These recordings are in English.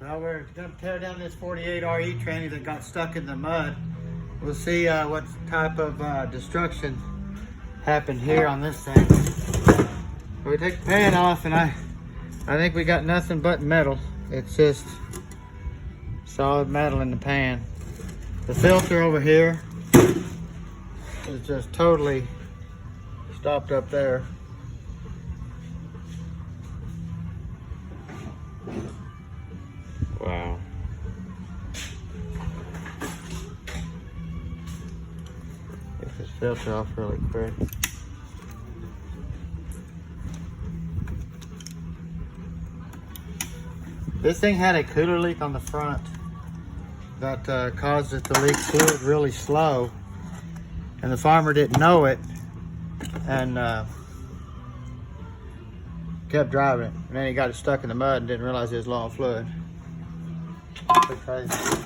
Well, we're going to tear down this 48 RE tranny that got stuck in the mud. We'll see what type of destruction happened here on this thing. We take the pan off, and I think we got nothing but metal. It's just solid metal in the pan. The filter over here is just totally stopped up there. Wow. Get this filter off really quick. This thing had a cooler leak on the front that caused it to leak fluid really slow, and the farmer didn't know it and kept driving it, and then he got it stuck in the mud and didn't realize it was low on fluid. Pretty crazy.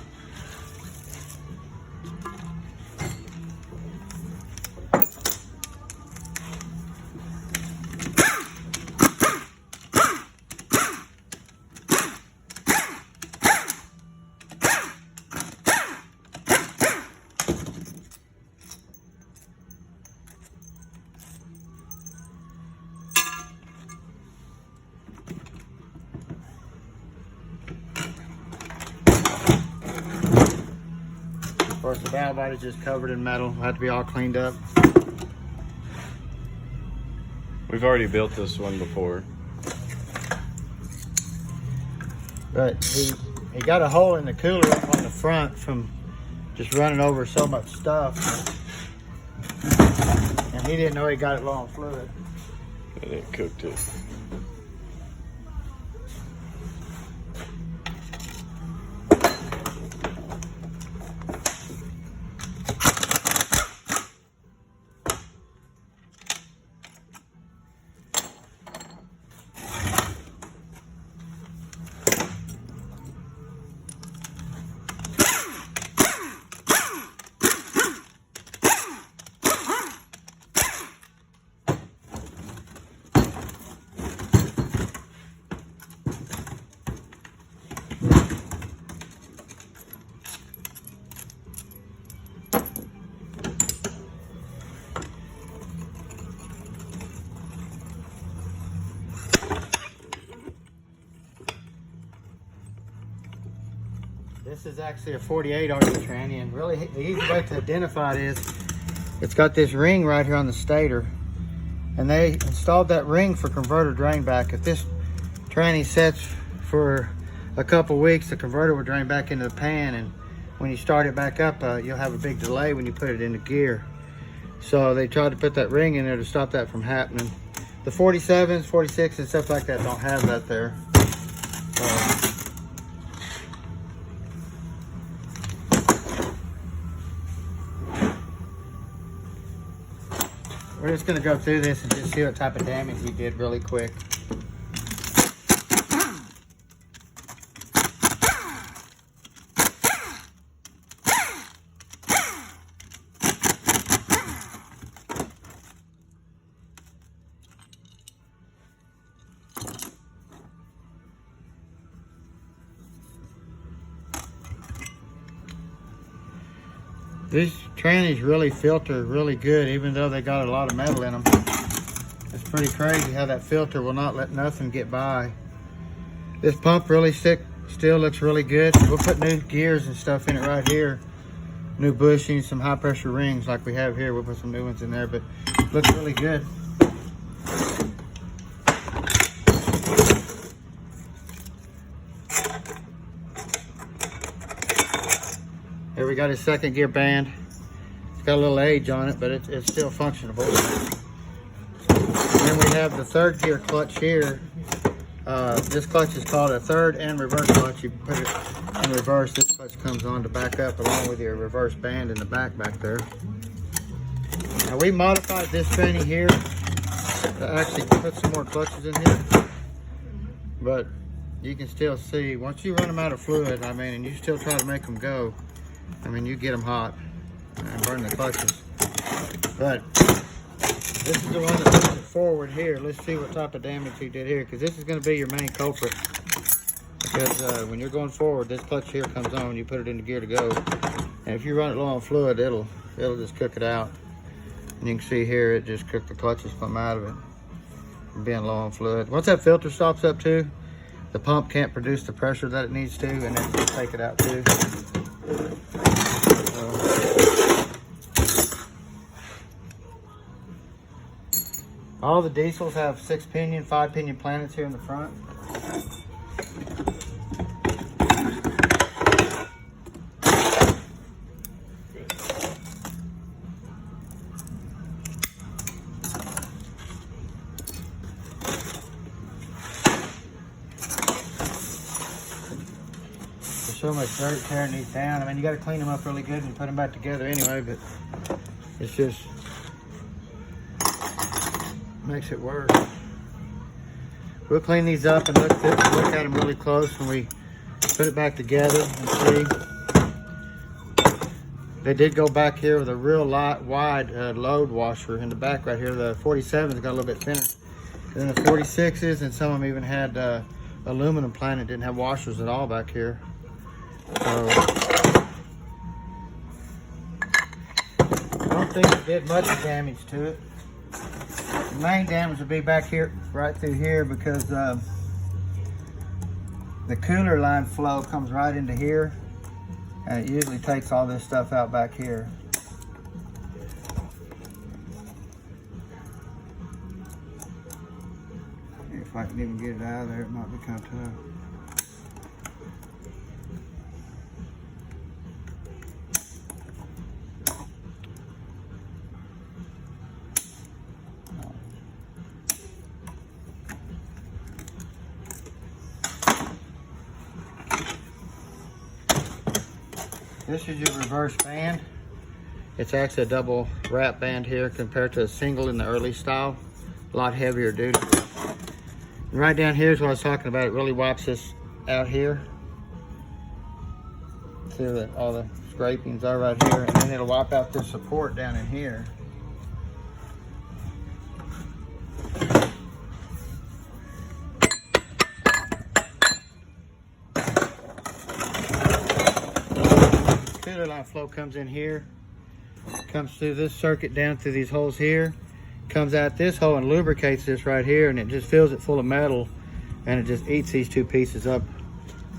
Of course, the valve body's just covered in metal. Had to be all cleaned up. We've already built this one before. But he got a hole in the cooler up on the front from just running over so much stuff. And he didn't know he got it low on fluid. And it cooked it. This is actually a 48 RE tranny, and really the easy way to identify it is it's got this ring right here on the stator, and they installed that ring for converter drain back. If this tranny sets for a couple weeks, the converter will drain back into the pan, and when you start it back up, you'll have a big delay when you put it into gear. So they tried to put that ring in there to stop that from happening. The 47s, 46s, and stuff like that don't have that there. We're just going to go through this and just see what type of damage he did really quick. These trannies really filter really good, even though they got a lot of metal in them. It's pretty crazy how that filter will not let nothing get by. This pump really still looks really good. We'll put new gears and stuff in it right here. New bushings, some high pressure rings like we have here. We'll put some new ones in there, but it looks really good. Here we got his second gear band. It's got a little age on it, but it's still functionable. Then we have the third gear clutch here. This clutch is called a third and reverse clutch. You put it in reverse, this clutch comes on to back up along with your reverse band in the back there. Now we modified this tranny here to actually put some more clutches in here. But you can still see, once you run them out of fluid, I mean, and you still try to make them go, I mean, you get them hot and burn the clutches. But this is the one that's moving forward here. Let's see what type of damage he did here, because this is going to be your main culprit. If Because when you're going forward, this clutch here comes on, you put it into gear to go. And if you run it low on fluid, it'll just cook it out. And you can see here, it just cooked the clutches from out of it, from being low on fluid. Once that filter stops up too, the pump can't produce the pressure that it needs to, and then it'll take it out too. All the diesels have 6-pinion, 5-pinion planets here in the front. There's so much dirt tearing these down. I mean, you got to clean them up really good and put them back together anyway, but it's just makes it worse. We'll clean these up and look at them really close when we put it back together and see. They did go back here with a real wide load washer in the back right here. The 47's got a little bit thinner than the 46s, and some of them even had aluminum planet, didn't have washers at all back here. So I don't think it did much damage to it. The main damage will be back here, right through here, because the cooler line flow comes right into here, and it usually takes all this stuff out back here. If I can even get it out of there, it might be kind of tough. This is your reverse band. It's actually a double wrap band here compared to a single in the early style. A lot heavier duty. And right down here is what I was talking about. It really wipes this out here. See that all the scrapings are right here. And then it'll wipe out this support down in here. Cooler line flow comes in here, comes through this circuit down through these holes here, comes out this hole and lubricates this right here, and it just fills it full of metal, and it just eats these two pieces up,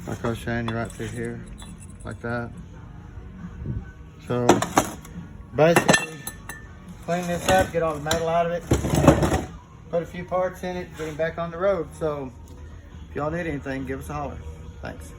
like I was showing you right through here, like that. So basically, clean this up, get all the metal out of it, put a few parts in it, get it back on the road. So if y'all need anything, give us a holler. Thanks.